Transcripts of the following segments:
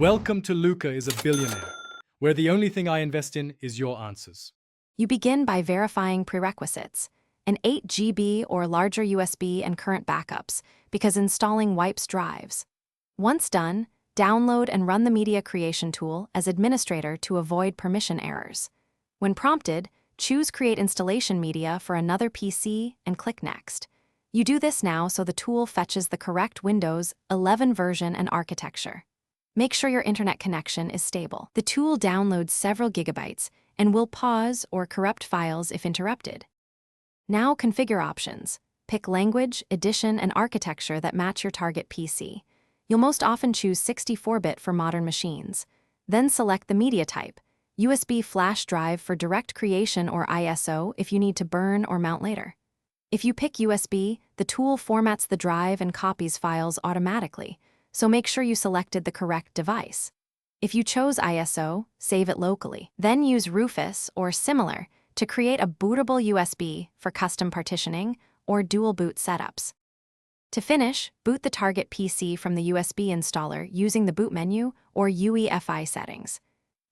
Welcome to Luca is a Billionaire, where the only thing I invest in is your answers. You begin by verifying prerequisites, an 8 GB or larger USB and current backups, because installing wipes drives. Once done, download and run the media creation tool as administrator to avoid permission errors. When prompted, choose Create Installation Media for another PC and click Next. You do this now so the tool fetches the correct Windows 11 version and architecture. Make sure your internet connection is stable. The tool downloads several gigabytes and will pause or corrupt files if interrupted. Now configure options. Pick language, edition, and architecture that match your target PC. You'll most often choose 64-bit for modern machines. Then select the media type, USB flash drive for direct creation or ISO if you need to burn or mount later. If you pick USB, the tool formats the drive and copies files automatically, so make sure you selected the correct device. If you chose ISO, save it locally. Then use Rufus or similar to create a bootable USB for custom partitioning or dual boot setups. To finish, boot the target PC from the USB installer using the boot menu or UEFI settings.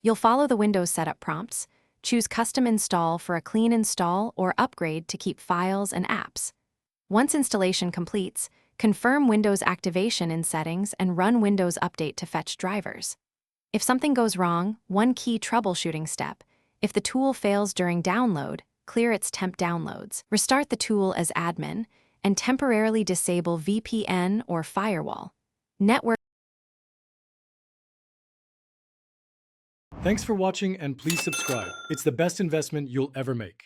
You'll follow the Windows setup prompts, choose Custom Install for a clean install or upgrade to keep files and apps. Once installation completes, confirm Windows activation in Settings and run Windows Update to fetch drivers. If something goes wrong, one key troubleshooting step: if the tool fails during download, clear its temp downloads. Restart the tool as admin and temporarily disable VPN or firewall. Network. Thanks for watching and please subscribe. It's the best investment you'll ever make.